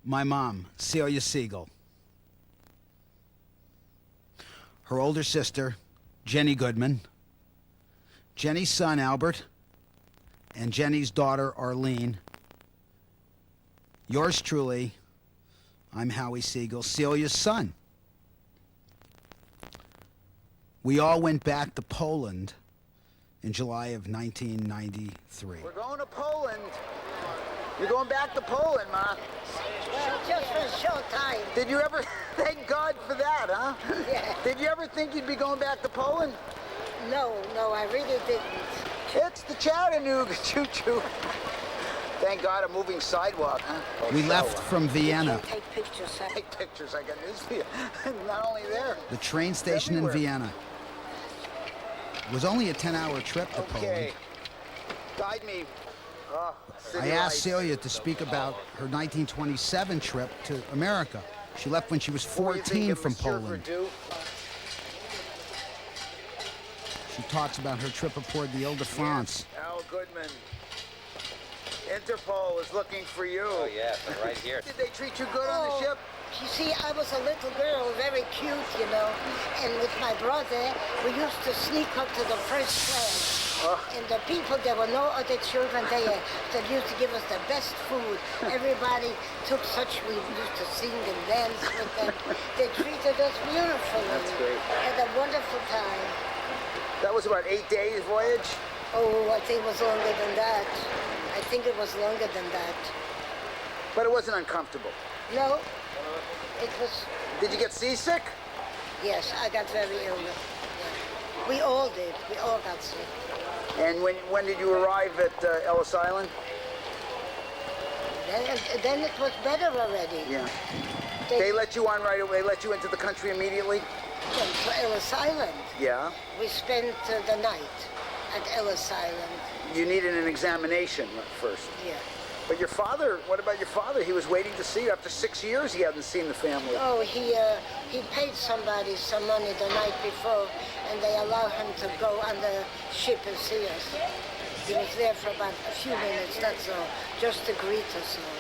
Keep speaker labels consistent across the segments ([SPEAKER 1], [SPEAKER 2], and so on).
[SPEAKER 1] My mom, Celia Siegel. Her older sister, Jenny Goodman. Jenny's son, Albert. And Jenny's daughter, Arlene. Yours truly, I'm Howie Siegel, Celia's son. We all went back to Poland in July of 1993.
[SPEAKER 2] We're going to Poland. You're going back to Poland, Ma.
[SPEAKER 3] Well, just for a short time.
[SPEAKER 2] Did you ever, thank God for that, huh?
[SPEAKER 3] Yeah.
[SPEAKER 2] Did you ever think you'd be going back to Poland?
[SPEAKER 3] No, I really didn't.
[SPEAKER 2] It's the Chattanooga choo-choo. Thank God, a moving sidewalk, huh?
[SPEAKER 1] We left from Vienna.
[SPEAKER 3] Take pictures, huh?
[SPEAKER 2] Take pictures, I got news for you. Not only there.
[SPEAKER 1] The train station in Vienna. It was only a 10-hour trip to
[SPEAKER 2] Okay.
[SPEAKER 1] Poland.
[SPEAKER 2] Guide me.
[SPEAKER 1] I asked Celia to speak about her 1927 trip to America. She left when she was 14 from Poland. She talks about her trip aboard the Ile-de-France.
[SPEAKER 2] Yes, Al Goodman. Interpol is looking for you.
[SPEAKER 4] Oh, yeah, they're right here.
[SPEAKER 2] Did they treat you good on the ship?
[SPEAKER 3] You see, I was a little girl, very cute, you know. And with my brother, we used to sneak up to the first class. And the people, there were no other children there that used to give us the best food. Everybody took such, we used to sing and dance with them. They treated us beautifully.
[SPEAKER 2] That's great.
[SPEAKER 3] Had a wonderful time.
[SPEAKER 2] That was about 8 days voyage?
[SPEAKER 3] Oh, I think it was longer than that. I think it was longer than that.
[SPEAKER 2] But it wasn't uncomfortable.
[SPEAKER 3] No, it was,
[SPEAKER 2] Did you get seasick?
[SPEAKER 3] yes, I got very ill. Yeah. We all did. We all got sick.
[SPEAKER 2] And when did you arrive at Ellis Island?
[SPEAKER 3] Then it was better already.
[SPEAKER 2] Yeah. They let you on right away. They let you into the country immediately?
[SPEAKER 3] Went to Ellis Island.
[SPEAKER 2] Yeah.
[SPEAKER 3] We spent the night at Ellis Island.
[SPEAKER 2] You needed an examination first.
[SPEAKER 3] Yeah.
[SPEAKER 2] But your father, what about your father? He was waiting to see you. After 6 years, he hadn't seen the family.
[SPEAKER 3] Oh, he paid somebody some money the night before, and they allowed him to go on the ship and see us. He was there for about a few minutes, that's all, just to greet us all.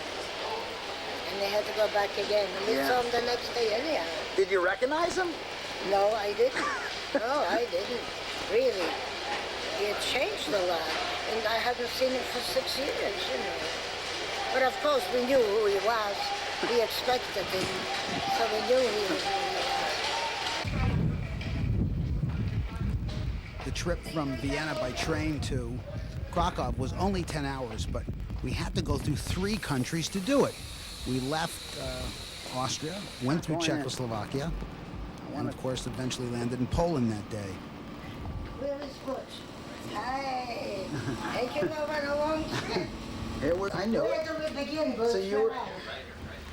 [SPEAKER 3] And they had to go back again. And we saw him the next day anyhow.
[SPEAKER 2] Did you recognize him?
[SPEAKER 3] No, I didn't. No, I didn't. Really. He had changed a lot. And I hadn't seen him for 6 years, you know. But of course, we knew who he was. We expected him. So we knew he was who he was.
[SPEAKER 1] The trip from Vienna by train to Krakow was only 10 hours, but we had to go through 3 countries to do it. We left Austria, went through Czechoslovakia, and of course eventually landed in Poland that day.
[SPEAKER 3] Where is Butch? Hey, taking over a long trip.
[SPEAKER 2] I know.
[SPEAKER 3] Where do we begin, Butch?
[SPEAKER 2] So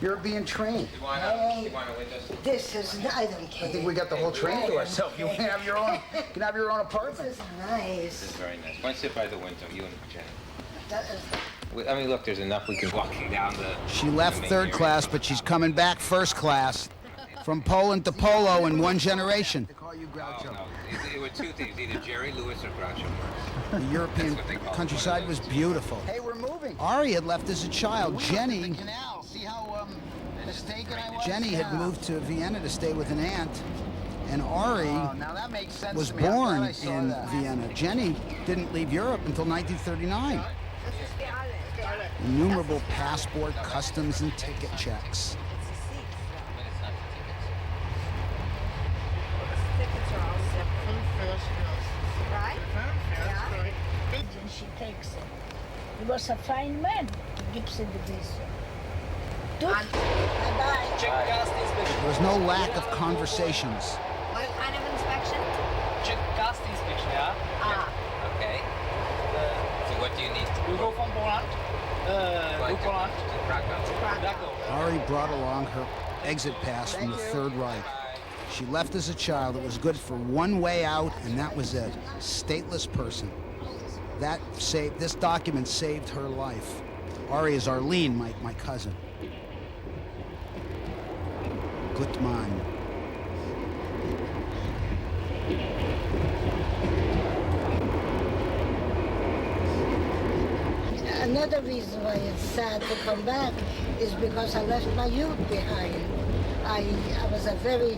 [SPEAKER 2] you're being trained.
[SPEAKER 4] You want a window?
[SPEAKER 3] This is, I don't care.
[SPEAKER 2] I think we got the whole train to ourselves. You can have your own. You can have your own
[SPEAKER 3] This
[SPEAKER 2] apartment.
[SPEAKER 3] is nice.
[SPEAKER 4] This is very nice. One sit by the window, you and Jenny.
[SPEAKER 3] That is,
[SPEAKER 4] I mean, look, there's enough we can walk down the...
[SPEAKER 1] She left
[SPEAKER 4] the main
[SPEAKER 1] third
[SPEAKER 4] area.
[SPEAKER 1] class, but she's coming back first class. From Poland to Polo in one generation.
[SPEAKER 2] They call you
[SPEAKER 4] Oh,
[SPEAKER 2] Groucho.
[SPEAKER 4] no. It were 2 things, either Jerry Lewis or Groucho Marx.
[SPEAKER 1] The European
[SPEAKER 4] That's what they call it.
[SPEAKER 1] countryside was beautiful.
[SPEAKER 2] Hey, we're moving.
[SPEAKER 1] Ari had left as a child.
[SPEAKER 2] The
[SPEAKER 1] Jenny
[SPEAKER 2] canal. See how mistaken I was?
[SPEAKER 1] Jenny had moved to Vienna to stay with an aunt, and Ari
[SPEAKER 2] Oh, now that makes sense
[SPEAKER 1] was
[SPEAKER 2] to me. I'm glad
[SPEAKER 1] born
[SPEAKER 2] I saw
[SPEAKER 1] in
[SPEAKER 2] that.
[SPEAKER 1] Vienna. Jenny didn't leave Europe until 1939. Innumerable passport, customs, and ticket checks.
[SPEAKER 5] Right? Yeah. And she takes him. He was a fine man. He gives him the visa. Bye-bye.
[SPEAKER 6] Check gas inspection.
[SPEAKER 1] There was no lack of conversations.
[SPEAKER 7] What kind of inspection?
[SPEAKER 6] Check gas inspection, yeah?
[SPEAKER 4] Okay. So what do you need?
[SPEAKER 6] We go from Poland.
[SPEAKER 4] Like
[SPEAKER 6] To Poland.
[SPEAKER 4] to Krakow.
[SPEAKER 6] Krakow.
[SPEAKER 1] Ari brought along her exit pass from the Third Reich. She left as a child. It was good for one way out, and that was it. Stateless person. This document saved her life. Ari is Arlene, my cousin. Gutmann.
[SPEAKER 3] another reason why it's sad to come back is because I left my youth behind. I was a very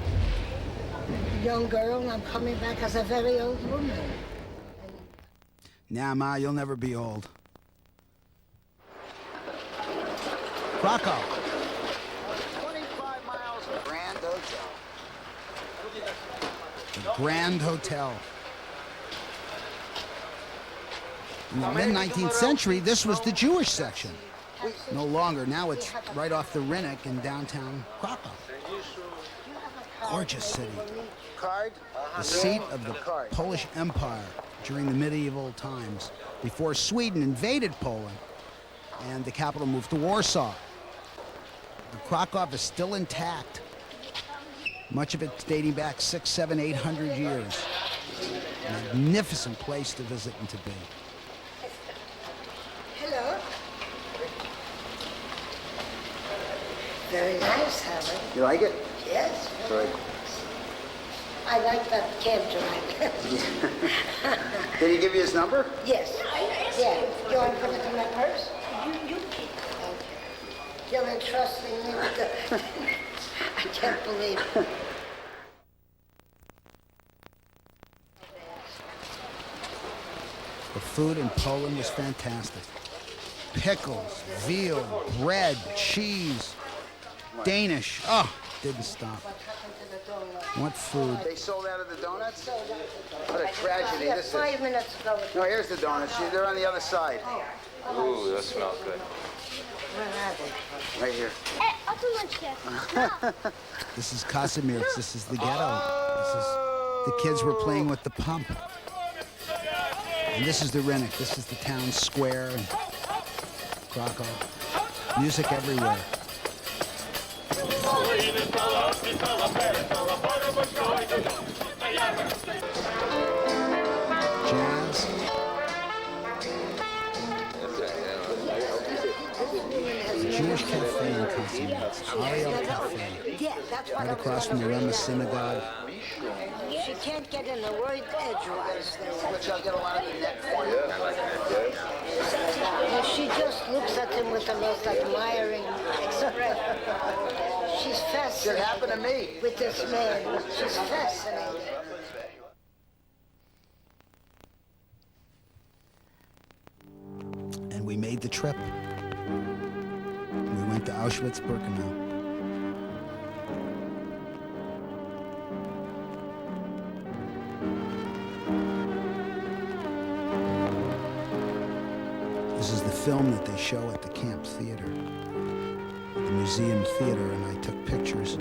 [SPEAKER 3] young girl, and I'm coming back as a very old woman.
[SPEAKER 1] Nah, Ma, you'll never be old. Krakow.
[SPEAKER 2] 25 miles of Grand Hotel.
[SPEAKER 1] The Grand Hotel. In the mid-19th century, this was the Jewish section. No longer. Now it's right off the Rinnick in downtown Krakow. Gorgeous city.
[SPEAKER 2] Card?
[SPEAKER 1] The seat of the Polish Empire during the medieval times, before Sweden invaded Poland and the capital moved to Warsaw. The Krakow is still intact. Much of it dating back 600, 700, 800 years. Magnificent place to visit and to be.
[SPEAKER 3] Hello. Very nice, Helen.
[SPEAKER 2] You like it?
[SPEAKER 3] Yes.
[SPEAKER 2] Good.
[SPEAKER 3] I like that cab driver.
[SPEAKER 2] Did he give you his number?
[SPEAKER 3] Yes. Yeah. You want to put it in my purse? You keep it. Okay. You're entrusting me with the... I can't believe it.
[SPEAKER 1] The food in Poland was fantastic. Pickles, veal, bread, cheese, Danish. Oh, didn't stop.
[SPEAKER 3] What happened to the donut?
[SPEAKER 1] What food?
[SPEAKER 2] They sold out of the donuts?
[SPEAKER 3] So that-
[SPEAKER 2] What a tragedy
[SPEAKER 3] Yeah,
[SPEAKER 2] this is.
[SPEAKER 3] 5 minutes ago.
[SPEAKER 2] No, here's the donuts. See, they're on the other side.
[SPEAKER 4] Ooh, that smells good.
[SPEAKER 3] Where are they?
[SPEAKER 2] Right here.
[SPEAKER 1] This is Kazimierz. This is the ghetto. This is the kids were playing with the pump. And this is the Rinnick. This is the town square in Krakow. Music everywhere. Jazz. The Jewish cafe in Kazimierz. Ariel Cafe.
[SPEAKER 3] Yeah, that's what
[SPEAKER 1] Right
[SPEAKER 3] I
[SPEAKER 1] across
[SPEAKER 3] was
[SPEAKER 1] from the Rema Synagogue.
[SPEAKER 3] She can't get in a word edgewise there.
[SPEAKER 2] Which I'll get a lot of the net for you.
[SPEAKER 3] And she just looks at him with the most admiring expression. She's
[SPEAKER 2] Should happen to
[SPEAKER 3] fascinated
[SPEAKER 2] me.
[SPEAKER 3] with this man. She's fascinated.
[SPEAKER 1] And we made the trip. We went to Auschwitz-Birkenau. This is the film that they show at the Camp Theater, the Museum Theater, and I took pictures.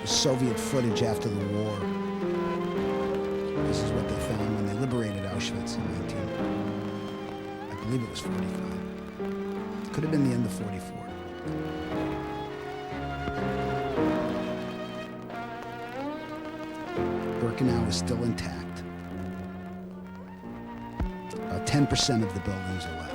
[SPEAKER 1] Soviet footage after the war. This is what they found when they liberated Auschwitz in I believe it was 45. Could have been the end of 44. Birkenau is still intact. About 10% of the buildings are left.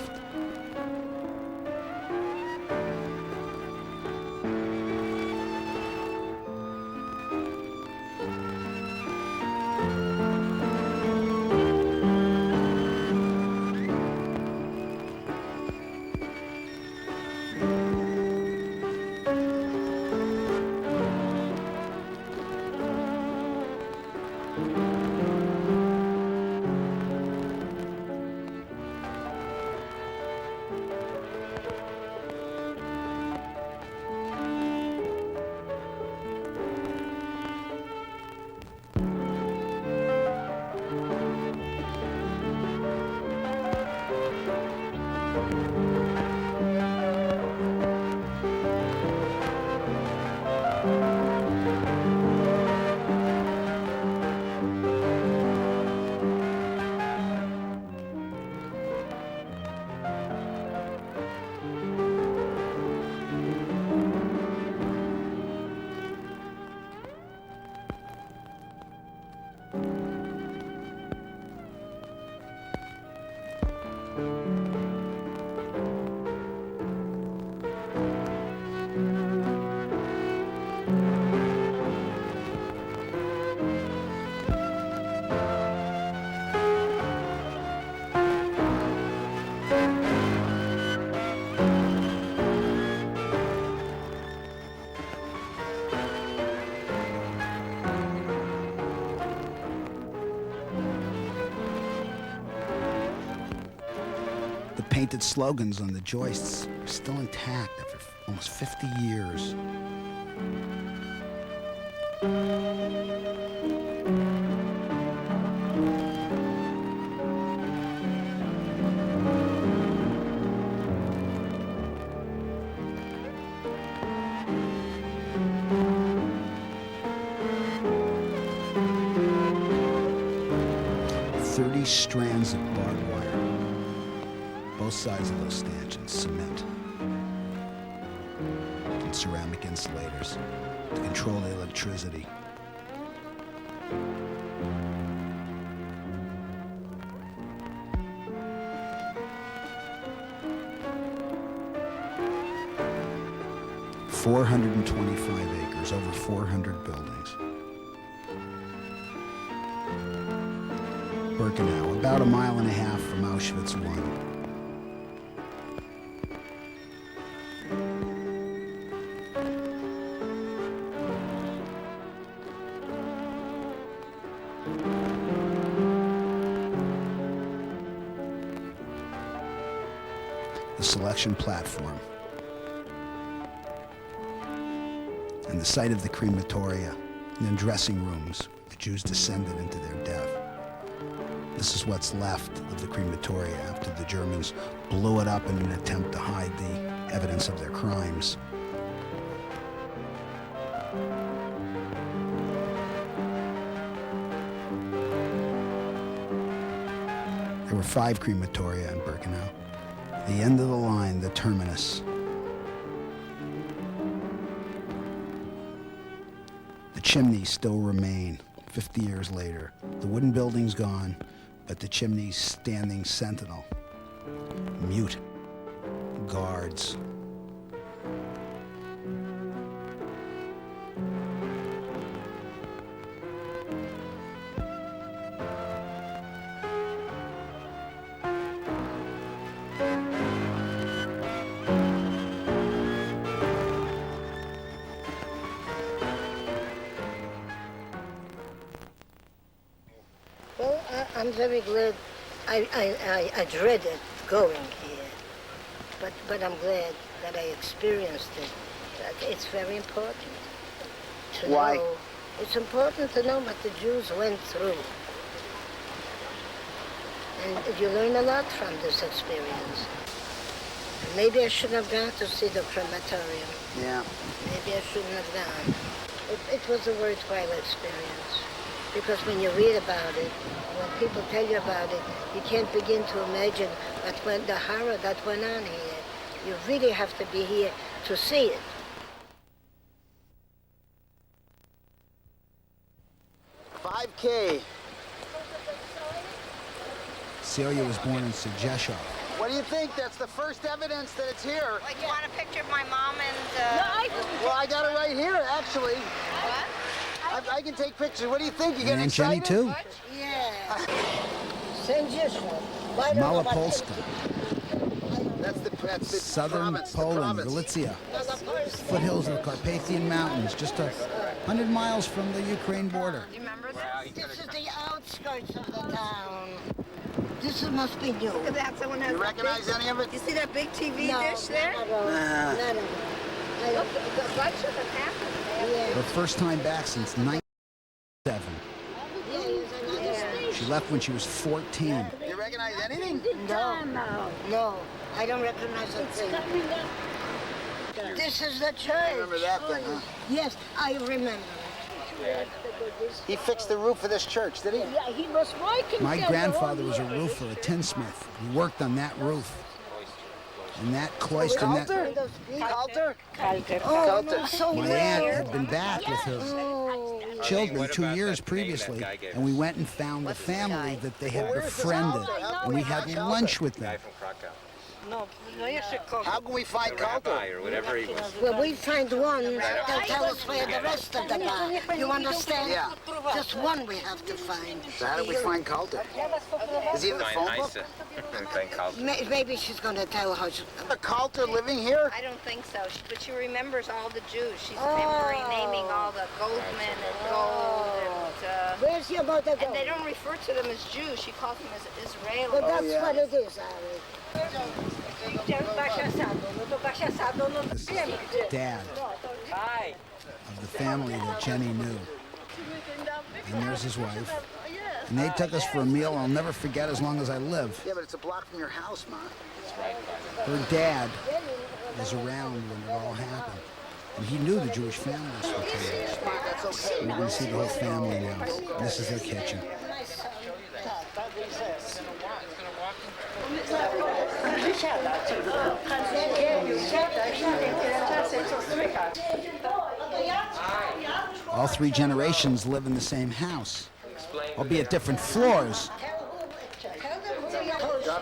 [SPEAKER 1] painted slogans on the joists are still intact after almost 50 years. Strands of barbed wire. Both sides of those stanchions, cement and ceramic insulators to control the electricity. $425 acres, over 400 buildings. Birkenau, about a mile and a half from Auschwitz I. The selection platform and the site of the crematoria and then dressing rooms where the Jews descended into their death. This is what's left of the crematoria after the Germans blew it up in an attempt to hide the evidence of their crimes. There were 5 crematoria in Birkenau. The end of the line, the terminus. The chimneys still remain 50 years later. The wooden building's gone, but the chimney's standing sentinel, mute, guards.
[SPEAKER 3] Well, I'm very glad. I dreaded going here, but I'm glad that I experienced it. It's very important to
[SPEAKER 2] Why?
[SPEAKER 3] know. It's important to know what the Jews went through. And you learn a lot from this experience. Maybe I shouldn't have gone to see the crematorium.
[SPEAKER 2] Yeah.
[SPEAKER 3] Maybe I shouldn't have gone. It was a worthwhile experience. Because when you read about it, when people tell you about it, you can't begin to imagine the horror that went on here. You really have to be here to see it.
[SPEAKER 2] $5K.
[SPEAKER 1] Celia was born in Sejeshov.
[SPEAKER 2] What do you think? That's the first evidence that it's here.
[SPEAKER 7] Like, you want a picture of my mom and,
[SPEAKER 2] Well, I got it right here, actually.
[SPEAKER 7] What?
[SPEAKER 2] I can take pictures. What do you think? You get
[SPEAKER 1] And Jenny
[SPEAKER 2] excited?
[SPEAKER 1] too.
[SPEAKER 3] Yeah. Sejeshov.
[SPEAKER 1] Malopolska,
[SPEAKER 2] That's the
[SPEAKER 1] southern
[SPEAKER 2] province, the
[SPEAKER 1] Poland,
[SPEAKER 2] province.
[SPEAKER 1] Galicia, foothills of the Carpathian Mountains, just 100 miles from the Ukraine border.
[SPEAKER 7] Do you remember this?
[SPEAKER 3] This is the outskirts of the town. This must be new.
[SPEAKER 7] Look at that, someone has
[SPEAKER 2] You
[SPEAKER 7] a
[SPEAKER 2] recognize
[SPEAKER 7] big,
[SPEAKER 2] any of it?
[SPEAKER 7] You see that big TV
[SPEAKER 3] No,
[SPEAKER 7] dish there?
[SPEAKER 3] None of them. None of them.
[SPEAKER 7] Look, a bunch of them happened.
[SPEAKER 3] Yeah.
[SPEAKER 1] Her first time back since 1997.
[SPEAKER 3] Yeah, here's another station.
[SPEAKER 1] She left when she was 14.
[SPEAKER 2] You recognize anything?
[SPEAKER 3] No, I don't recognize a thing. This is the church.
[SPEAKER 2] Remember that then, huh?
[SPEAKER 3] Yes, I remember.
[SPEAKER 2] He fixed the roof of this church, did he?
[SPEAKER 5] Yeah, he was working
[SPEAKER 1] My
[SPEAKER 5] there
[SPEAKER 1] grandfather
[SPEAKER 5] all
[SPEAKER 1] was a
[SPEAKER 5] year.
[SPEAKER 1] roofer, a tinsmith. He worked on that roof. And that cloister, and that,
[SPEAKER 2] Coulter?
[SPEAKER 3] Oh,
[SPEAKER 2] Coulter.
[SPEAKER 3] no, so
[SPEAKER 1] my
[SPEAKER 3] rare.
[SPEAKER 1] aunt had been back with her
[SPEAKER 3] Oh,
[SPEAKER 1] children 2 years previously, and we went and found the family that they had befriended, and we had lunch with them.
[SPEAKER 2] How can we find Coulter?
[SPEAKER 4] Or whatever he was.
[SPEAKER 3] well, we find one, they'll tell us where the rest of them are. You understand?
[SPEAKER 2] Yeah.
[SPEAKER 3] Just one we have to find.
[SPEAKER 2] So how do we find Coulter? Is he in the phone book?
[SPEAKER 3] Maybe she's going to tell her.
[SPEAKER 2] A Coulter living here?
[SPEAKER 7] I don't think so, but she remembers all the Jews. She's naming all the Goldman and Gold and
[SPEAKER 3] Where's your mother going?
[SPEAKER 7] And they don't refer to them as Jews. She calls them as Israeli.
[SPEAKER 3] But that's
[SPEAKER 2] yeah.
[SPEAKER 3] what it is, Ari.
[SPEAKER 1] This is the dad
[SPEAKER 6] Hi.
[SPEAKER 1] of the family that Jenny knew. And there's his wife. And they took us for a meal I'll never forget as long as I live.
[SPEAKER 2] Yeah, but it's a block from your house, Ma.
[SPEAKER 1] Her dad was around when it all happened. And he knew the Jewish families were coming.
[SPEAKER 2] That's okay.
[SPEAKER 1] We're going to see the whole family now. This is their kitchen. All three generations live in the same house, albeit different floors.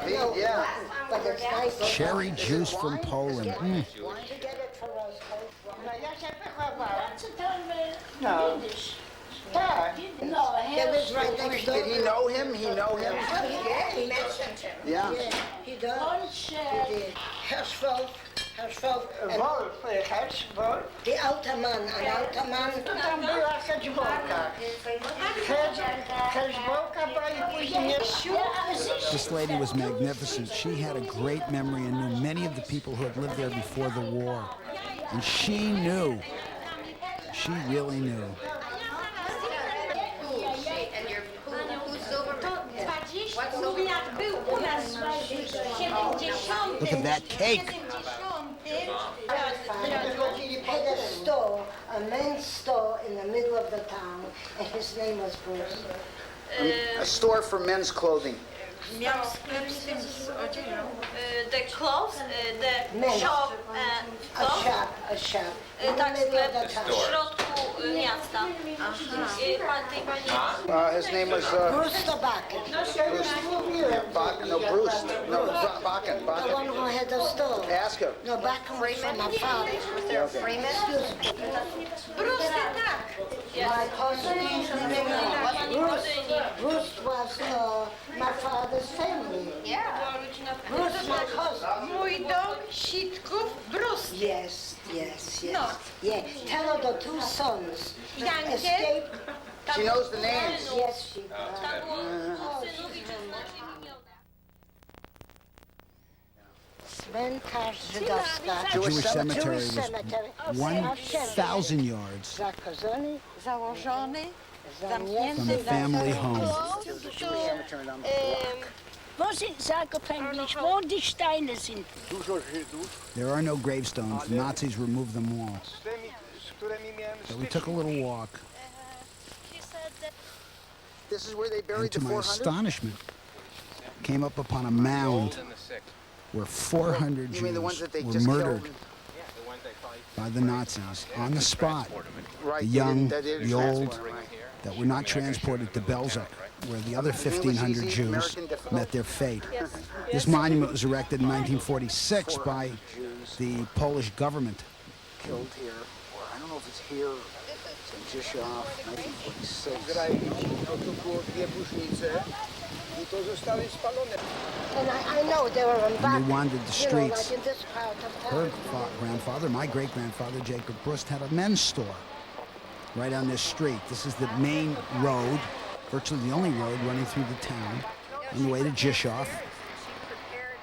[SPEAKER 2] David, yeah.
[SPEAKER 3] But it's nice.
[SPEAKER 1] Cherry juice from Poland.
[SPEAKER 3] Why don't you get it for us,
[SPEAKER 5] No.
[SPEAKER 3] They live right next door.
[SPEAKER 2] Did he know him? He know him?
[SPEAKER 3] He mentioned him.
[SPEAKER 2] Yeah.
[SPEAKER 3] He does. He did. Herschel, and the outer man, an outer man.
[SPEAKER 1] This lady was magnificent. She had a great memory and knew many of the people who had lived there before the war. And she knew. She really knew.
[SPEAKER 7] And your who's silver? What's silver?
[SPEAKER 1] Look at that cake.
[SPEAKER 3] Had a store, a men's store in the middle of the town, and his name was Bruce.
[SPEAKER 2] A store for men's clothing.
[SPEAKER 8] Miał sklep z tym, z odzieżą. The clothes, the
[SPEAKER 3] Men.
[SPEAKER 8] shop,
[SPEAKER 3] A
[SPEAKER 8] clothes.
[SPEAKER 3] shop, a shop. In the
[SPEAKER 8] Tak,
[SPEAKER 3] middle of
[SPEAKER 8] sklep
[SPEAKER 3] the town.
[SPEAKER 8] w środku miasta. Tej pani.
[SPEAKER 2] His name was
[SPEAKER 3] Bruce the Bakken,
[SPEAKER 2] No, Bruce. No, Bakken.
[SPEAKER 3] the one who had the store.
[SPEAKER 2] Ask him.
[SPEAKER 3] No, Bakken was from my father.
[SPEAKER 7] Was there a Freeman?
[SPEAKER 8] Bruce, tak.
[SPEAKER 3] My cousin, Bruce was my father's family.
[SPEAKER 7] Yeah.
[SPEAKER 3] Bruce, my cousin.
[SPEAKER 8] Mój dom Sitków, Bruce.
[SPEAKER 3] Yes, yes, yes.
[SPEAKER 8] No.
[SPEAKER 3] Yeah, tell her the two sons
[SPEAKER 8] Jankie.
[SPEAKER 3] escaped.
[SPEAKER 2] She knows the names.
[SPEAKER 3] Yes, she does.
[SPEAKER 8] Tak było synowi czy
[SPEAKER 3] Cmentarz żydowska.
[SPEAKER 1] Jewish cemetery
[SPEAKER 3] Jewish
[SPEAKER 1] was
[SPEAKER 3] cemetery.
[SPEAKER 1] 1,000 yards
[SPEAKER 3] Zakorzony,
[SPEAKER 8] założony,
[SPEAKER 1] from
[SPEAKER 8] zamknięty.
[SPEAKER 1] the family home.
[SPEAKER 5] Wo sind sarkophänglich? Wo die Steine sind?
[SPEAKER 1] There are no gravestones. The Nazis removed them all. So we took a little walk.
[SPEAKER 2] This is where they
[SPEAKER 1] And
[SPEAKER 2] buried
[SPEAKER 1] to
[SPEAKER 2] the
[SPEAKER 1] my
[SPEAKER 2] 400?
[SPEAKER 1] astonishment, came up upon a mound where 400
[SPEAKER 2] You mean the ones
[SPEAKER 1] Jews
[SPEAKER 2] that they
[SPEAKER 1] were
[SPEAKER 2] just
[SPEAKER 1] murdered
[SPEAKER 2] killed?
[SPEAKER 1] by the Nazis on the spot.
[SPEAKER 2] Right.
[SPEAKER 1] The
[SPEAKER 2] they
[SPEAKER 1] young,
[SPEAKER 2] didn't- they didn't
[SPEAKER 1] the old,
[SPEAKER 2] transport them, right.
[SPEAKER 1] that were not transported to Belzec, where the other 1,500 Jews met their fate. This monument was erected in 1946 by the Polish government.
[SPEAKER 2] Killed here. Or I don't know if it's here. It's in Jishoff, 1946.
[SPEAKER 3] and I know they were in back.
[SPEAKER 1] they wandered the
[SPEAKER 3] You know,
[SPEAKER 1] streets.
[SPEAKER 3] like in this part of
[SPEAKER 1] Her
[SPEAKER 3] town.
[SPEAKER 1] grandfather, my great-grandfather, Jacob Brust, had a men's store right on this street. This is the main road, virtually the only road running through the town, on the way to Jishoff,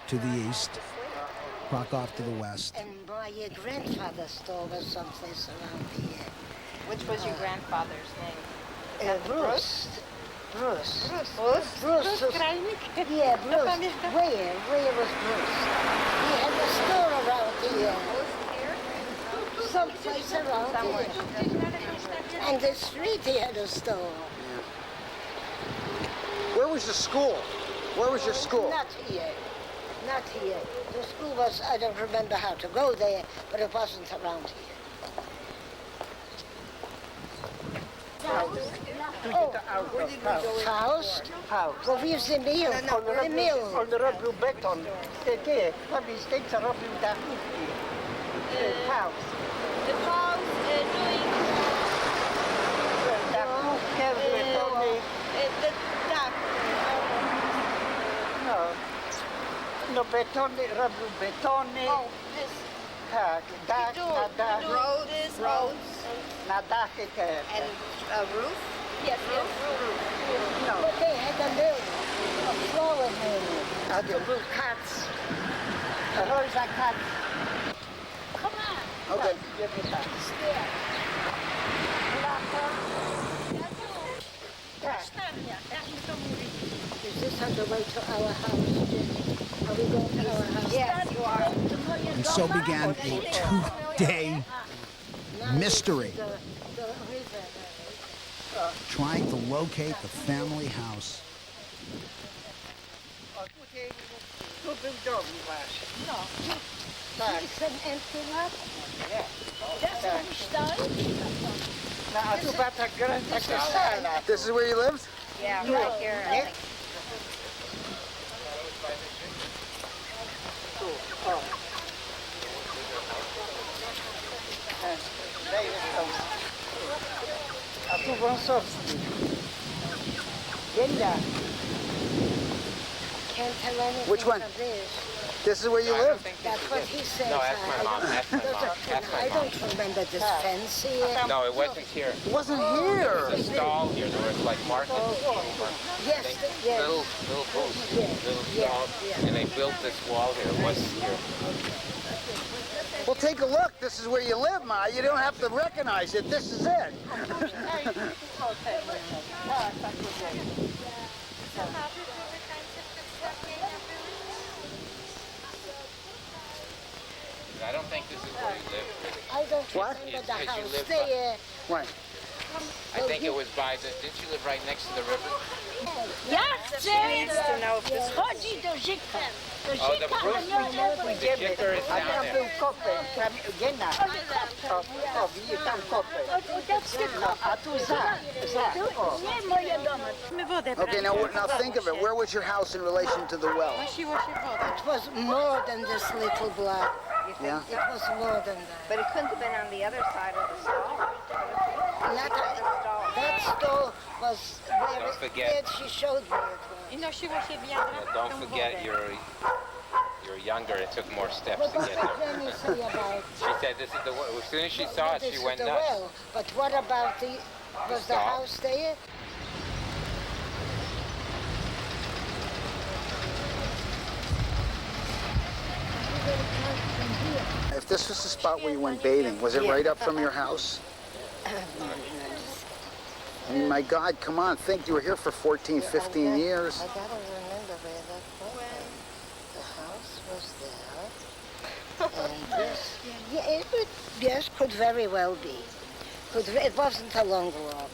[SPEAKER 1] to the east, Krakow to the west.
[SPEAKER 3] And my grandfather's store was someplace around here.
[SPEAKER 7] Which was your grandfather's name?
[SPEAKER 3] Bruce. Bruce.
[SPEAKER 7] Bruce.
[SPEAKER 3] Bruce. Yeah, Bruce. Where was Bruce? He had a store around here. Someplace around here. And the street he had a store.
[SPEAKER 2] Where was the school? Where was your school?
[SPEAKER 3] Not here. Not here. The school was, I don't remember how to go there, but it wasn't around here. Faust? Wo wir sind hier? The mill.
[SPEAKER 9] On robił beton. Te, fabristyce robił dachówki. House.
[SPEAKER 8] The house doing
[SPEAKER 9] Dachówkę, betony.
[SPEAKER 8] tak.
[SPEAKER 9] No betony, robił betony.
[SPEAKER 8] Oh, this.
[SPEAKER 9] Tak, dach na dach.
[SPEAKER 7] Roads.
[SPEAKER 9] Na dachy te.
[SPEAKER 7] And a roof?
[SPEAKER 5] Yes, yes.
[SPEAKER 3] But they had a mill, a flour mill. The little cats. Rosa cat.
[SPEAKER 5] Come on.
[SPEAKER 2] Okay.
[SPEAKER 3] Is this on the way to our house, Jenny? Are we going to our house?
[SPEAKER 5] Yes, you are.
[SPEAKER 1] And so began a 2-day mystery,
[SPEAKER 3] The river.
[SPEAKER 1] trying to locate the family house.
[SPEAKER 9] Tu był dom wasz.
[SPEAKER 5] No.
[SPEAKER 9] Tak.
[SPEAKER 3] It's an empty lot.
[SPEAKER 5] That's what we started.
[SPEAKER 9] No, a tu była taka sala.
[SPEAKER 2] This is where you lived?
[SPEAKER 8] Yeah, right here.
[SPEAKER 9] Nie? Tu, o. Dajesz tą. A tu Wąsowski. Genda.
[SPEAKER 3] Can't tell anything
[SPEAKER 2] Which one?
[SPEAKER 3] of this.
[SPEAKER 2] This is where you lived?
[SPEAKER 3] That's what he says.
[SPEAKER 4] No, that's my mom. That's my mom. That's my
[SPEAKER 3] I
[SPEAKER 4] mom.
[SPEAKER 3] don't remember this fence here.
[SPEAKER 4] No, it wasn't here.
[SPEAKER 2] It wasn't here.
[SPEAKER 4] There's a stall here. There was like market.
[SPEAKER 3] Yes, yes.
[SPEAKER 4] Little booth, little stall, and they built this wall here. It wasn't here.
[SPEAKER 2] Well, take a look. This is where you live, Ma. You don't have to recognize it. This is it.
[SPEAKER 4] I don't think this is where you live.
[SPEAKER 3] I don't
[SPEAKER 2] What?
[SPEAKER 3] remember the
[SPEAKER 4] Because you
[SPEAKER 3] house
[SPEAKER 4] live
[SPEAKER 3] there.
[SPEAKER 2] Right.
[SPEAKER 4] I think it was by the. Didn't you live right next to the river?
[SPEAKER 5] Ja chcę
[SPEAKER 8] Needs to know if this
[SPEAKER 5] chodzi do Żyka. Do
[SPEAKER 4] Oh, the
[SPEAKER 5] Żyka,
[SPEAKER 4] proof.
[SPEAKER 5] a nie do
[SPEAKER 4] The jitter is
[SPEAKER 9] A
[SPEAKER 4] down
[SPEAKER 9] tam
[SPEAKER 4] there.
[SPEAKER 9] był kopel. Tam, Genda. O, widzi tam kopel. No, a tu za. O.
[SPEAKER 5] Nie moje domy.
[SPEAKER 2] Okay, now think of it. Where was your house in relation to the well?
[SPEAKER 3] It was more than this little block.
[SPEAKER 2] Yeah.
[SPEAKER 3] It was more than that.
[SPEAKER 8] But it couldn't have been on the other side of the stall.
[SPEAKER 3] Not that stall was where,
[SPEAKER 4] Don't forget.
[SPEAKER 3] where she showed me it was.
[SPEAKER 4] Don't forget you're younger. It took more steps
[SPEAKER 3] What
[SPEAKER 4] to
[SPEAKER 3] does
[SPEAKER 4] get
[SPEAKER 3] the
[SPEAKER 4] there.
[SPEAKER 3] granny say about
[SPEAKER 4] She said this is the. As soon as she saw it,
[SPEAKER 3] this
[SPEAKER 4] she
[SPEAKER 3] is
[SPEAKER 4] went
[SPEAKER 3] the
[SPEAKER 4] nuts.
[SPEAKER 3] well? But what about the was the
[SPEAKER 4] stall?
[SPEAKER 3] house there?
[SPEAKER 2] If this was the spot where you went bathing, was it right up from your house? I mean, my God, come on, think. You were here for 14, 15 years.
[SPEAKER 3] I gotta remember where that was. The house was there. And this, yes, could very well be. It wasn't a long walk.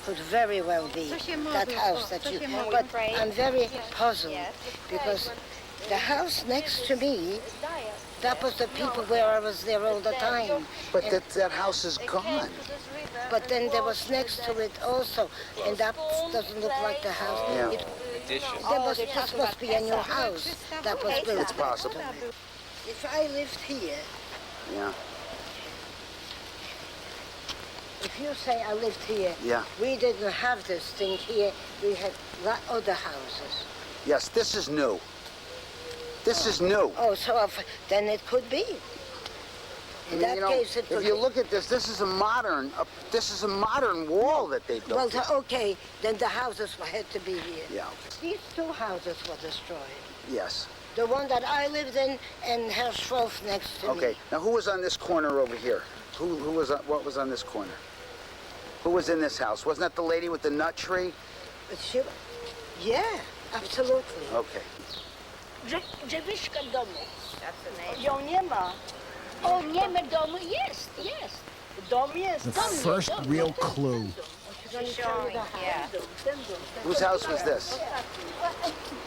[SPEAKER 3] Could very well be that house that you. But I'm very puzzled because the house next to me, that was the people where I was there all the time.
[SPEAKER 2] But that house is gone.
[SPEAKER 3] But then there was next to it also, and that doesn't look like the house.
[SPEAKER 2] Yeah.
[SPEAKER 3] This must be a new house that was built.
[SPEAKER 2] It's possible.
[SPEAKER 3] If I lived here,
[SPEAKER 2] Yeah.
[SPEAKER 3] if you say I lived here,
[SPEAKER 2] Yeah.
[SPEAKER 3] we didn't have this thing here. We had other houses.
[SPEAKER 2] Yes, this is new. This is new.
[SPEAKER 3] Oh, so then it could be. In that
[SPEAKER 2] You know,
[SPEAKER 3] case, it
[SPEAKER 2] if
[SPEAKER 3] could
[SPEAKER 2] you
[SPEAKER 3] be.
[SPEAKER 2] look at this, this is a modern wall that they
[SPEAKER 3] Well,
[SPEAKER 2] built.
[SPEAKER 3] okay, then the houses had to be here.
[SPEAKER 2] Yeah.
[SPEAKER 3] These two houses were destroyed.
[SPEAKER 2] Yes.
[SPEAKER 3] The one that I lived in and Herr Schroff next to me.
[SPEAKER 2] Okay. Now, who was on this corner over here? Who was what was on this corner? Who was in this house? Wasn't that the lady with the nut tree?
[SPEAKER 3] Yeah, absolutely.
[SPEAKER 2] Okay.
[SPEAKER 5] Dziewiczka domu.
[SPEAKER 8] That's the name.
[SPEAKER 5] Ją nie ma. O, nie ma domu. Jest. Dom jest.
[SPEAKER 1] The
[SPEAKER 5] Dom
[SPEAKER 1] first
[SPEAKER 5] jest.
[SPEAKER 1] real clue.
[SPEAKER 8] She's showing, yeah.
[SPEAKER 2] Whose house was this?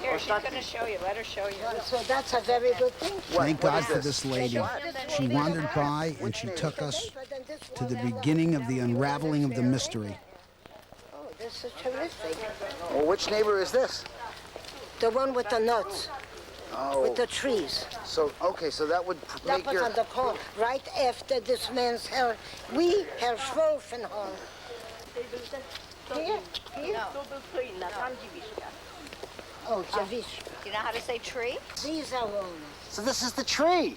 [SPEAKER 8] Here, she's going to show you. Let her show you.
[SPEAKER 3] So that's a very good thing.
[SPEAKER 1] Thank
[SPEAKER 2] What
[SPEAKER 1] God
[SPEAKER 2] is
[SPEAKER 1] for
[SPEAKER 2] this?
[SPEAKER 1] this lady. She wandered by and she took us to the beginning of the unraveling of the mystery.
[SPEAKER 3] Oh, this is terrific.
[SPEAKER 2] Well, which neighbor is this?
[SPEAKER 3] The one with the nuts,
[SPEAKER 2] Oh.
[SPEAKER 3] with the trees.
[SPEAKER 2] So, okay, so that would
[SPEAKER 3] That
[SPEAKER 2] make
[SPEAKER 3] was
[SPEAKER 2] your...
[SPEAKER 3] on the corner, right after this man's Herr Schroffenhorn. Here? Oh, Dziewiczka.
[SPEAKER 8] Do you know how to say tree?
[SPEAKER 3] These are owners.
[SPEAKER 2] So this is the tree.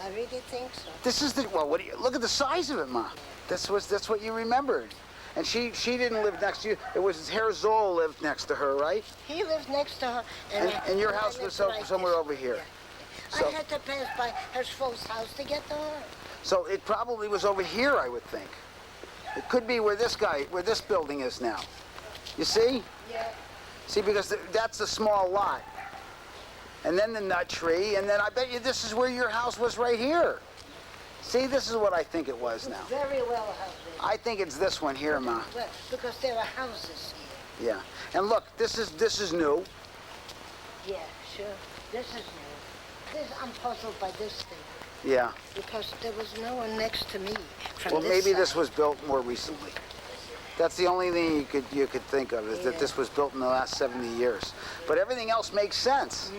[SPEAKER 3] I really think so.
[SPEAKER 2] This is the... Well, what do you... Look at the size of it, Ma. That's what you remembered. And she didn't live next to you. It was Herzl lived next to her, right?
[SPEAKER 3] He lived next to her.
[SPEAKER 2] And your
[SPEAKER 3] I
[SPEAKER 2] house was
[SPEAKER 3] lived right
[SPEAKER 2] somewhere
[SPEAKER 3] this
[SPEAKER 2] over here.
[SPEAKER 3] way.
[SPEAKER 2] So-
[SPEAKER 3] I had to pass by Herzl's house to get to her.
[SPEAKER 2] So it probably was over here, I would think. It could be where this building is now. You see?
[SPEAKER 3] Yeah.
[SPEAKER 2] See, because that's a small lot. And then the nut tree, and then I bet you this is where your house was right here. See, this is what I think it was now.
[SPEAKER 3] Very well housed.
[SPEAKER 2] I think it's this one here, Ma.
[SPEAKER 3] Well, because there are houses here.
[SPEAKER 2] Yeah. And look, this is new.
[SPEAKER 3] Yeah, sure. This is new. I'm puzzled by this thing.
[SPEAKER 2] Yeah.
[SPEAKER 3] Because there was no one next to me from
[SPEAKER 2] Well,
[SPEAKER 3] this
[SPEAKER 2] maybe
[SPEAKER 3] side.
[SPEAKER 2] this was built more recently. That's the only thing you could think of is that this was built in the last 70 years. But everything else makes sense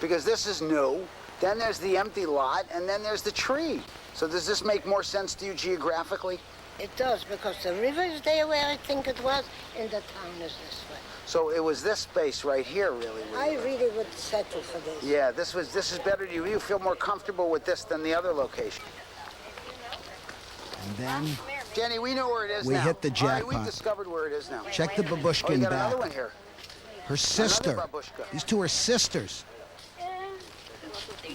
[SPEAKER 2] because this is new. Then there's the empty lot, and then there's the tree. So does this make more sense to you geographically?
[SPEAKER 3] It does, because the river is there where I think it was, and the town is this way.
[SPEAKER 2] So it was this space right here, really.
[SPEAKER 3] I really would settle for this.
[SPEAKER 2] Yeah, this is better to you. You feel more comfortable with this than the other location.
[SPEAKER 1] And then
[SPEAKER 2] Jenny, we know where it is
[SPEAKER 1] We
[SPEAKER 2] now.
[SPEAKER 1] hit the
[SPEAKER 2] All right,
[SPEAKER 1] jackpot.
[SPEAKER 2] we've discovered where it is now.
[SPEAKER 1] check the
[SPEAKER 2] Oh, you
[SPEAKER 1] babushkin
[SPEAKER 2] got another
[SPEAKER 1] back.
[SPEAKER 2] one here.
[SPEAKER 1] Her sister.
[SPEAKER 2] Another babushka.
[SPEAKER 1] These two are sisters.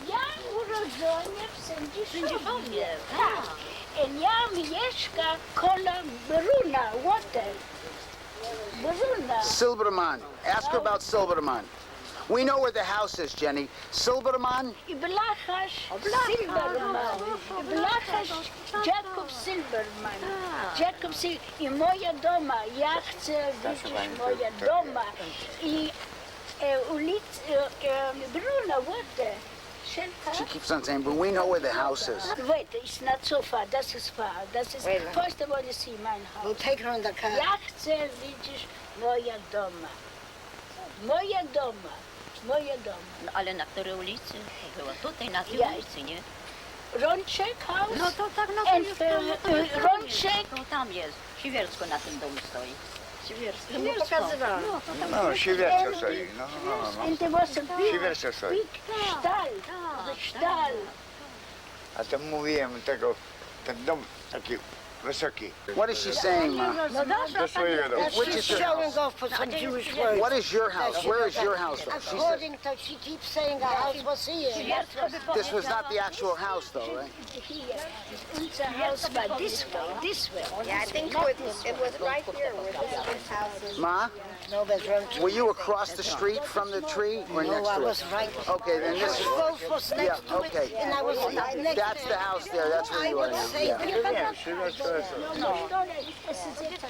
[SPEAKER 5] Ja urodzony w Sędziszowie. Tak. I ja mieszkam koło Bruna, Water. Bruna.
[SPEAKER 2] Silberman. Ask her about Silberman. We know where the house is, Jenny. Silberman?
[SPEAKER 5] I Blacharz Silberman. I Blacharz Jacob Silberman. Jacob I moja doma. Ja chcę widzieć moja doma. I ulica Bruna, Water.
[SPEAKER 2] She keeps on saying, but we know where the house is.
[SPEAKER 5] Wait, it's not so far. That is far. That is first of all, you see my
[SPEAKER 3] We'll
[SPEAKER 5] house.
[SPEAKER 3] take her in the car.
[SPEAKER 5] Ja chcę widzieć moja doma. Moja doma. Moja doma.
[SPEAKER 10] No, ale na której ulicy? To było tutaj, na tej
[SPEAKER 5] Ja-
[SPEAKER 10] ulicy, nie?
[SPEAKER 5] Rączek house.
[SPEAKER 10] No to tak, no to
[SPEAKER 5] And,
[SPEAKER 10] już to jest
[SPEAKER 5] Rączek.
[SPEAKER 10] to tam jest. Siewiersko na tym domu stoi. Siewiersko.
[SPEAKER 9] No pokazywałam.
[SPEAKER 10] No, to tam
[SPEAKER 11] No, siewiersko stoi, no.
[SPEAKER 5] And there was a big,
[SPEAKER 11] Siewiersko stoi.
[SPEAKER 5] big stall. The stall.
[SPEAKER 11] A to mówiłem tego, ten dom taki wysoki.
[SPEAKER 2] What is she saying, Ma?
[SPEAKER 5] No that's
[SPEAKER 11] Do swojego domu.
[SPEAKER 2] Which
[SPEAKER 3] She's
[SPEAKER 2] is your
[SPEAKER 3] showing
[SPEAKER 2] house?
[SPEAKER 3] off for some Jewish words.
[SPEAKER 2] What is your house? Where is your house? She said
[SPEAKER 3] According to, she keeps saying our house was here.
[SPEAKER 2] this was not the actual house, though, right?
[SPEAKER 5] Here. Unser Haus war this way, this way.
[SPEAKER 9] Yeah, I think it was right here where this house is.
[SPEAKER 2] Ma,
[SPEAKER 3] No, there's road.
[SPEAKER 2] were you across the street from the tree or
[SPEAKER 3] No,
[SPEAKER 2] next
[SPEAKER 3] I
[SPEAKER 2] to
[SPEAKER 3] was
[SPEAKER 2] it?
[SPEAKER 3] right.
[SPEAKER 2] Okay, then this is...
[SPEAKER 3] Both was next
[SPEAKER 2] Yeah,
[SPEAKER 3] to
[SPEAKER 2] okay.
[SPEAKER 3] it, and I was next
[SPEAKER 2] That's
[SPEAKER 3] to
[SPEAKER 2] the
[SPEAKER 3] it.
[SPEAKER 2] house there. That's where
[SPEAKER 3] I
[SPEAKER 2] you are
[SPEAKER 3] would
[SPEAKER 2] now.
[SPEAKER 3] say
[SPEAKER 2] Yeah.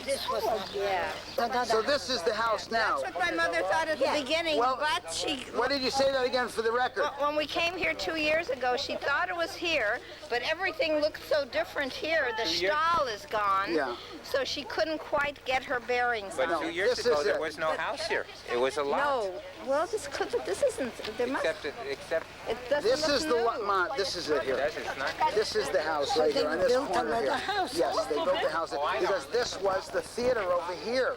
[SPEAKER 3] this was not. Yeah.
[SPEAKER 2] So this is the house now.
[SPEAKER 9] That's what my mother thought at the beginning,
[SPEAKER 2] Well,
[SPEAKER 9] but she...
[SPEAKER 2] What did you say that again for the record?
[SPEAKER 9] When we came here 2 years ago, she thought it was here, but everything looked so different here. The stall is gone,
[SPEAKER 2] Yeah.
[SPEAKER 9] so she couldn't quite get her bearings
[SPEAKER 4] But
[SPEAKER 9] on.
[SPEAKER 4] 2 years
[SPEAKER 2] this
[SPEAKER 4] ago,
[SPEAKER 2] is
[SPEAKER 4] there
[SPEAKER 2] it.
[SPEAKER 4] was no house here. It was a lot.
[SPEAKER 9] No, well, this isn't. There must.
[SPEAKER 4] Except
[SPEAKER 9] It doesn't
[SPEAKER 2] This
[SPEAKER 9] look
[SPEAKER 2] is the
[SPEAKER 9] new.
[SPEAKER 2] lot, Ma. This is it here.
[SPEAKER 4] it's not.
[SPEAKER 2] This is the house right here on this
[SPEAKER 3] built
[SPEAKER 2] corner
[SPEAKER 3] another
[SPEAKER 2] here.
[SPEAKER 3] house.
[SPEAKER 2] Yes, they built the house because this was the theater over here.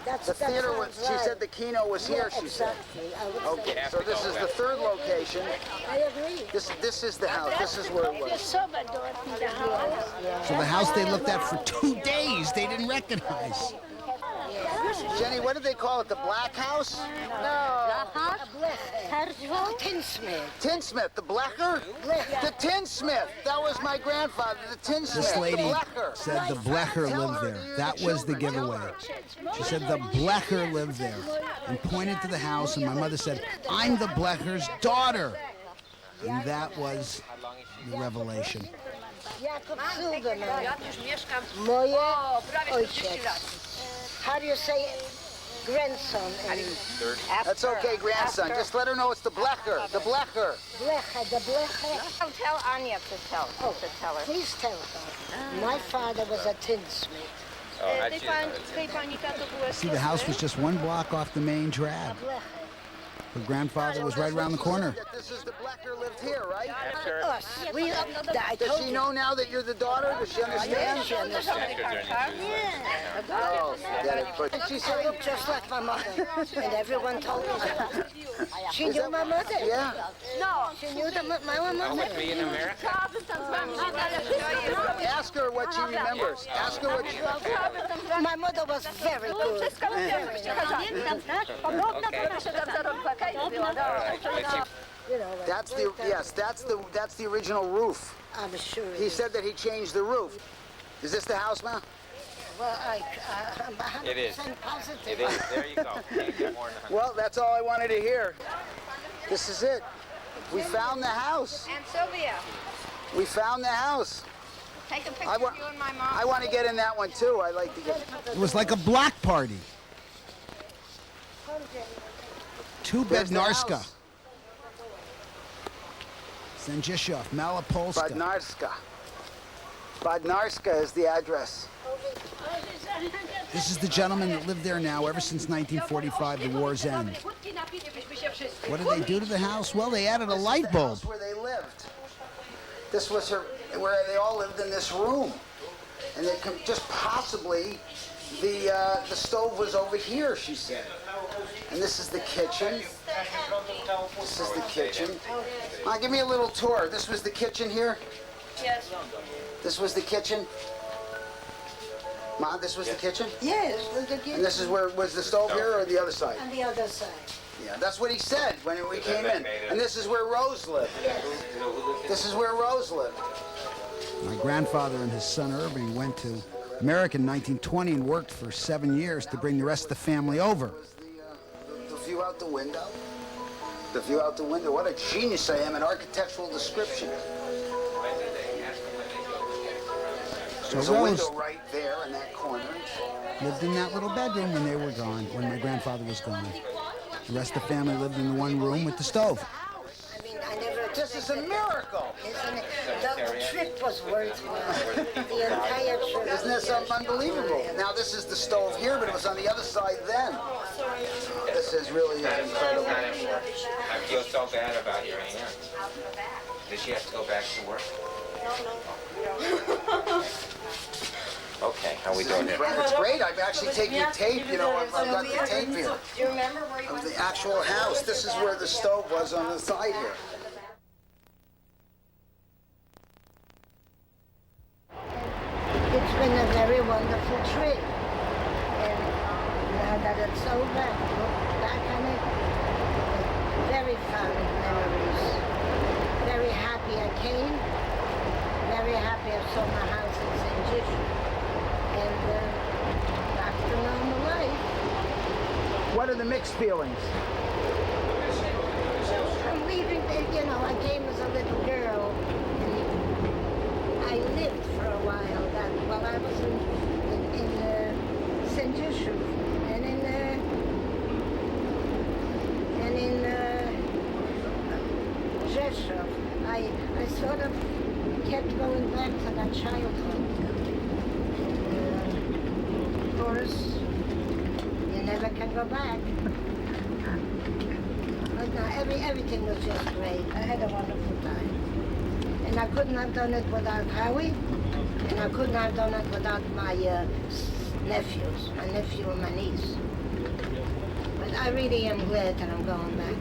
[SPEAKER 3] That's,
[SPEAKER 2] The theater was.
[SPEAKER 3] sounds
[SPEAKER 2] She
[SPEAKER 3] right.
[SPEAKER 2] said the kino was here. She said.
[SPEAKER 3] Exactly. I would
[SPEAKER 2] Okay,
[SPEAKER 3] say.
[SPEAKER 2] so this is the third location.
[SPEAKER 3] I agree.
[SPEAKER 2] This is the house. This is where it was.
[SPEAKER 5] Sober dort in the house.
[SPEAKER 1] So the house they looked at for 2 days, they didn't recognize.
[SPEAKER 2] Jenny, what did they call it? The Black House?
[SPEAKER 3] Tinsmith.
[SPEAKER 2] Tinsmith, the Blacker? The Tinsmith. That was my grandfather, the Tinsmith.
[SPEAKER 1] This lady
[SPEAKER 2] the Blacker.
[SPEAKER 1] said the Blecher lived there. That was the giveaway. She said the Blecher lived there and pointed to the house, and my mother said, I'm the Blecher's daughter. And that was the revelation.
[SPEAKER 3] Jakob Silberman. Moje ojciec. How do you say grandson?
[SPEAKER 2] That's okay, grandson. Just let her know it's the Blecher. The Blecher.
[SPEAKER 3] Blecher, the Blecher.
[SPEAKER 9] I'll tell Anya to tell her.
[SPEAKER 3] Please tell her. My father was a tinsmith.
[SPEAKER 4] Oh, actually,
[SPEAKER 1] See, the house was just 1 block off the main drag.
[SPEAKER 3] Blecher.
[SPEAKER 1] Her grandfather was right around the corner.
[SPEAKER 2] This is the Blecker lived here, right?
[SPEAKER 3] Us. I
[SPEAKER 2] Does
[SPEAKER 3] told
[SPEAKER 2] she
[SPEAKER 3] you.
[SPEAKER 2] know now that you're the daughter? Does she understand?
[SPEAKER 3] She understands.
[SPEAKER 2] Oh, forget it. But
[SPEAKER 3] She said, look just like my mother. And everyone told me that. She knew my mother.
[SPEAKER 2] yeah.
[SPEAKER 3] No, she knew my mother.
[SPEAKER 4] With me in America?
[SPEAKER 2] Ask her what she remembers. Ask her what she remembers.
[SPEAKER 3] My mother was very good. You know,
[SPEAKER 2] That's the original roof.
[SPEAKER 3] I'm sure.
[SPEAKER 2] He said that he changed the roof. Is this the house, Ma?
[SPEAKER 3] Well, I'm 100%
[SPEAKER 4] It is.
[SPEAKER 3] positive.
[SPEAKER 4] It is. There you go. Can't get more than 100.
[SPEAKER 2] Well, that's all I wanted to hear. This is it. We found the house.
[SPEAKER 7] And Sylvia,
[SPEAKER 2] We found the house.
[SPEAKER 7] take a picture
[SPEAKER 2] I
[SPEAKER 7] of you and my mom.
[SPEAKER 2] I want to get in that one too. I like to get.
[SPEAKER 1] It was like a block party. Two-bed
[SPEAKER 2] There's the
[SPEAKER 1] Narska.
[SPEAKER 2] house.
[SPEAKER 1] Zenjishov, Malopolska.
[SPEAKER 2] Badnarska. Badnarska is the address.
[SPEAKER 1] This is the gentleman that lived there now ever since 1945, the war's end. What did they do to the house? Well, they added a light bulb.
[SPEAKER 2] House where they lived. This was where they all lived in this room, and it could just possibly the stove was over here. She said, and this is the kitchen. This is the kitchen. Give me a little tour. This was the kitchen here.
[SPEAKER 8] Yes.
[SPEAKER 2] This was the kitchen. Ma, this was the kitchen?
[SPEAKER 3] Yes, with the
[SPEAKER 2] And this is where, was the stove here or the other side?
[SPEAKER 3] on the other side.
[SPEAKER 2] Yeah, that's what he said when we came in. And this is where Rose lived. This is where Rose lived.
[SPEAKER 1] My grandfather and his son Irving went to America in 1920 and worked for 7 years to bring the rest of the family over.
[SPEAKER 2] The view out the window. The view out the window. What a genius I am in architectural description. There's a
[SPEAKER 1] Rose
[SPEAKER 2] window right there in that corner.
[SPEAKER 1] lived in that little bedroom when they were gone, when my grandfather was gone. The rest of the family lived in the one room with the stove.
[SPEAKER 3] I mean, I never.
[SPEAKER 2] This is a miracle.
[SPEAKER 3] Isn't it? The trip was worthwhile. The entire trip.
[SPEAKER 2] Isn't that something unbelievable? Now this is the stove here, but it was on the other side then. This is really incredible.
[SPEAKER 4] I feel so bad about your aunt. Does she have to go back to work? Okay, how we doing here?
[SPEAKER 2] It's great. I'm actually taking tape. You know, I've got the tape here.
[SPEAKER 7] Do you remember where you
[SPEAKER 2] Of
[SPEAKER 7] went?
[SPEAKER 2] the actual house. This is where the stove was on the side here.
[SPEAKER 3] It's been a very wonderful trip. And now that it's over, look back on it, very fond memories. Very happy I came. Very happy I saw my house in St. Gish. And back to normal life.
[SPEAKER 2] What are the mixed feelings?
[SPEAKER 3] I'm leaving, you know, I came as a little girl. And I lived for a while while I was in St. Joshua and in Rzeszów. I sort of kept going back to that childhood. Of course, you never can go back. But no, everything was just great. I had a wonderful time. And I couldn't have done it without Howie, and I couldn't have done it without my nephews, my nephew and my niece. But I really am glad that I'm going back.